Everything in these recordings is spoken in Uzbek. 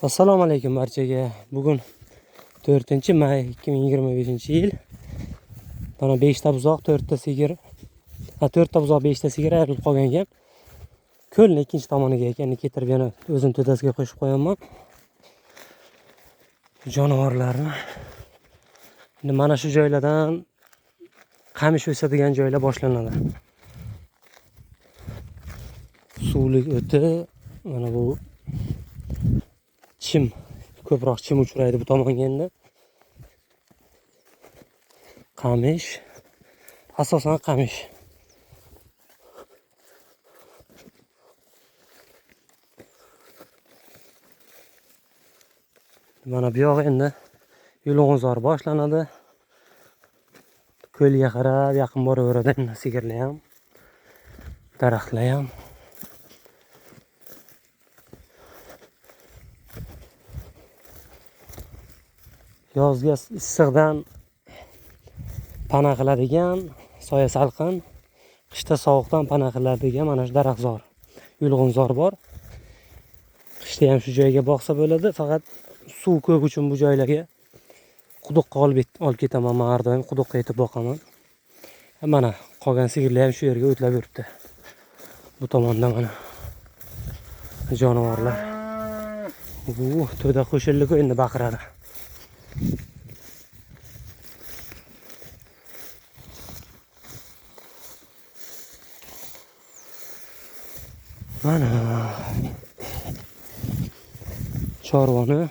Assalomu alaykum barchaga. Bugun 4-may 2025-yil. Mana 5 ta buzoq, 4 ta sigir. 4 ta buzoq, 5 ta sigir ayrilib qolgan ekan. Ko'lning ikkinchi tomoniga ekanini keltirib yana o'zim to'dasiga qo'shib qo'yaman. Jonivorlarni. Endi mana shu joylardan qamish o'sadigan joylar boshlanadi. Suvlik o'ti, mana bu chim, ko'proq chim uchraydi bu tomonga endi. Qamish, asosan qamish. Mana bu yoq endi yulg'unzor boshlanadi. Ko'lga qarab yaqin boraveradi endi sigirlar ham, daraxtlar ham. Yozga issiqdan pana qiladigan, soya salqin, qishda sovuqdan pana qiladigan mana shu daraxtzor, yulg'unzor bor. Qishda ham shu joyga boqsa bo'ladi, faqat suv ko'p uchun bu joylarga quduqqa olib ketaman. Men har doim quduqqa yetib boqaman. Mana qolgan sigirlar ham shu yerga o'tlab yuribdi. Bu tomonda mana jonivorlar. To'da qo'shildi-ku endi baqiradi. Mana chorvani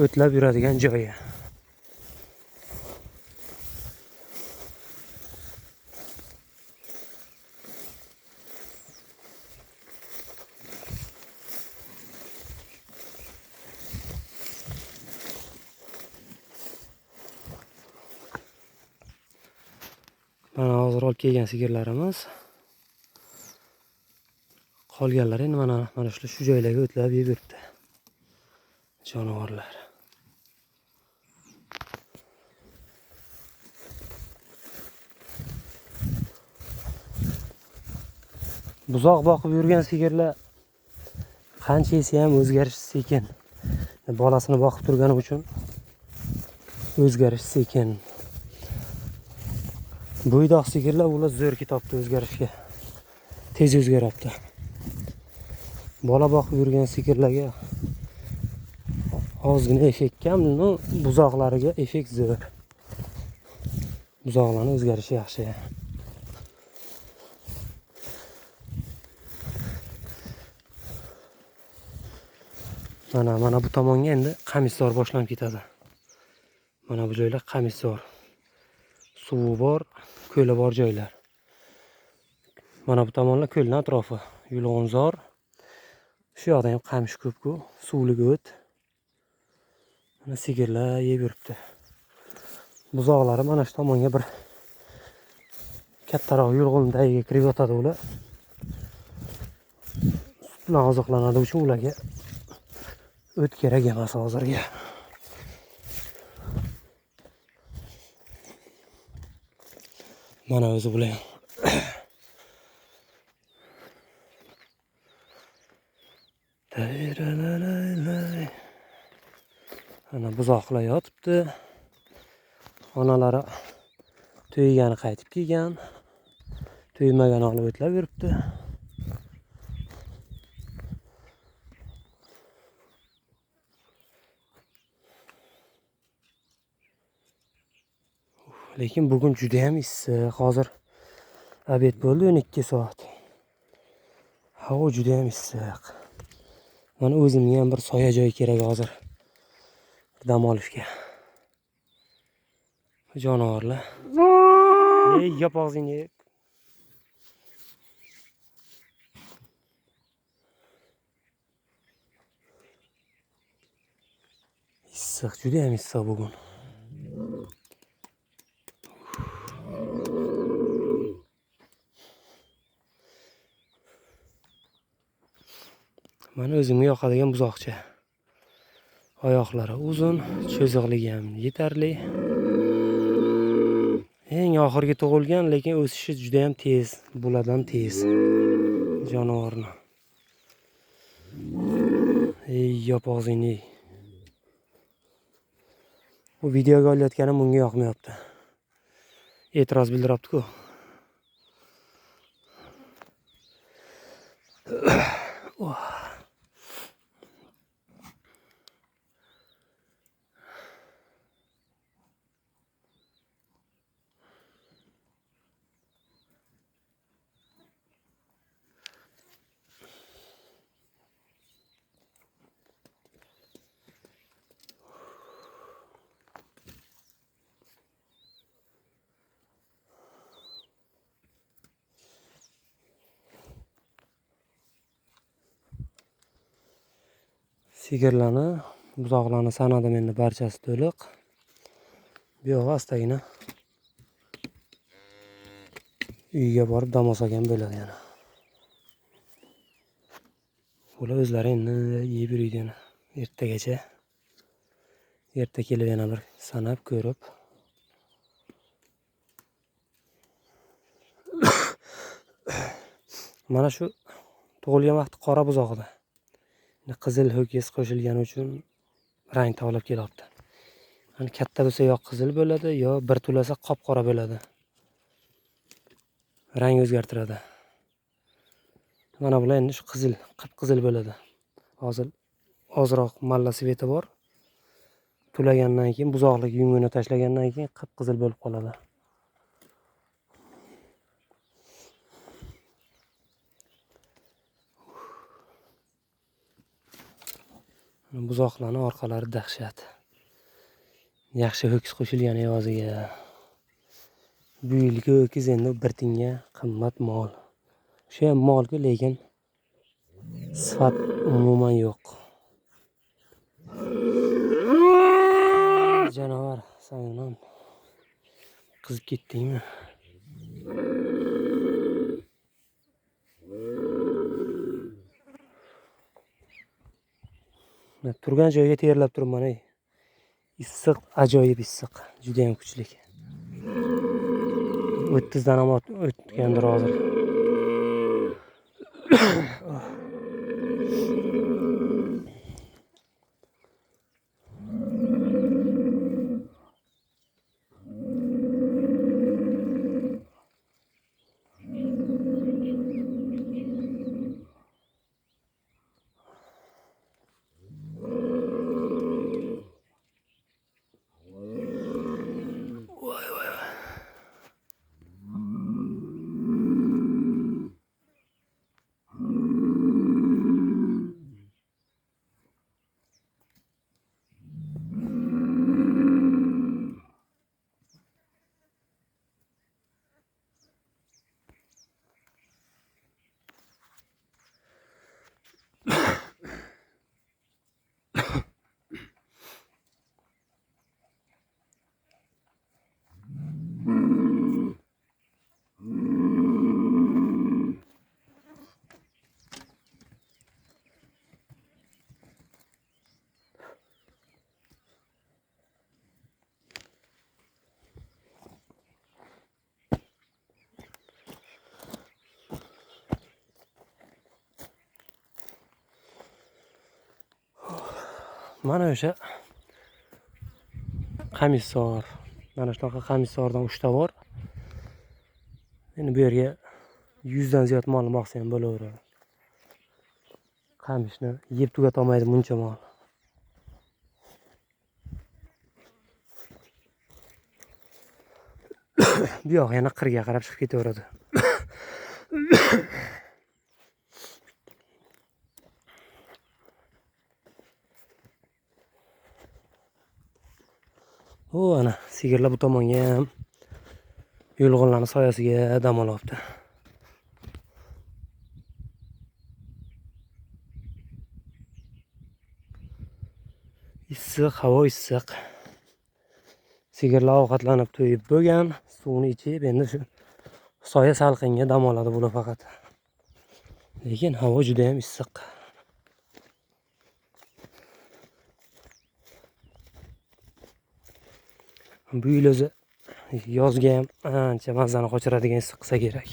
o'tlab yuradigan joyi. Mana hozir olib kelgan sigirlarimiz. Qolganlar endi mana shu joylarga o'tlab yuribdi. Jonivorlar. Buzoq boqib yurgan sigirlar qancha yesa ham o'zgarish sekin. Bolasini boqib turgani uchun o'zgarish sekin. Bo'ydoq sigirlar ular zo'r ketibdi o'zgarishga. Tez o'zgaribdi. Bola boqib yurgan sigirlarga ozgina effekt kam, buzoqlariga effekt zo'r. Buzoqlarning o'zgarishi yaxshi. Mana bu tomonga endi qamishzor boshlanib ketadi. Mana bu joylar qamishzor. Suvi bor, ko'li bor joylar. Mana bu tomonlar ko'lning atrofi, yulg'unzor. Shu yoqda ham qamish ko'p-ku, suvlik o't. Mana sigirlar yeb yuribdi. Buzoqlari mana shu tomonga bir kattaroq yulg'un dagiga kirib yotadi ular. Sut bilan oziqlanadi uchun ularga o't kerak emas hozirga. Mana o'zi bular. Ana buzoqlar yotibdi. Onalari to'ygani qaytib kelgan. To'ymagani olib o'tlab yuribdi. Lekin bugun juda ham issiq. Hozir obed bo'ldi 12 soat. Havo juda ham issiq. Mana o'zimga ham bir soya joy kerak hozir. Dam olishga. Jonivorlar. Yop og'zingni. Issiq, juda ham issiq bugun. Mana o'zimga yoqadigan buzoqcha. Oyoqlari uzun, cho'ziqligi ham yetarli. Eng oxirgi tug'ilgan, lekin o'sishi juda ham tez, bulardan tez jonivorni. Ey yop og'zingni. Bu videoga olayotganim bunga yoqmayapti. E'tiroz bildiryapti-ku. Sigirlarni, buzoqlarni sanadim endi barchasi to'liq. Bu yo'g'i astagina uyga borib dam olsam bo'ladi yana. Ular o'zlari endi yeb yuradi yana ertagacha. Erta kelib yana bir sanab ko'rib. Mana shu tug'ilgan vaqti qora buzoqda. Qizil ho'kiz qo'shilgani uchun rang tovlab kelyapti. Hani katta bo'lsa yo qizil bo'ladi, yo bir tulasa qop-qora bo'ladi. Rang o'zgartiradi. Mana bular endi shu qizil, qip-qizil bo'ladi. Hozir ozroq malla sveti bor. Tulagandan keyin buzoqlik yungini tashlagandan keyin qip-qizil bo'lib qoladi. Buzoqlarning orqalari dahshat. Yaxshi ho'kiz qo'shilgan evaziga. Bu yilgi ho'kiz endi bir tinga qimmat mol. O'sha ham molku, lekin sifat umuman yo'q. Janovar, sayonam. Qizib ketdingmi? Turgan joyga terlab turibman. Issiq, ajoyib issiq. Juda ham kuchli. 30 dan ham o'tgandir hozir. Mana o'sha qamishzor. Mana shunaqa qamishzordan 3 ta bor. Endi bu yerga 100 dan ziyod molni boqsa ham bo'laveradi. Qamishni yeb tugata olmaydi buncha mol. Bu yoq yana qirga qarab chiqib ketaveradi. Ana sigirlar bu tomonga ham yulg'onlarning soyasiga dam olyapti. Issiq, havo issiq. Sigirlar ovqatlanib to'yib bo'lgan, suvni ichib, endi shu soya salqinga dam oladi bular faqat. Lekin havo juda ham issiq. Bu yil o'zi yozga ham ancha mazani qochiradigan issiq qilsa kerak.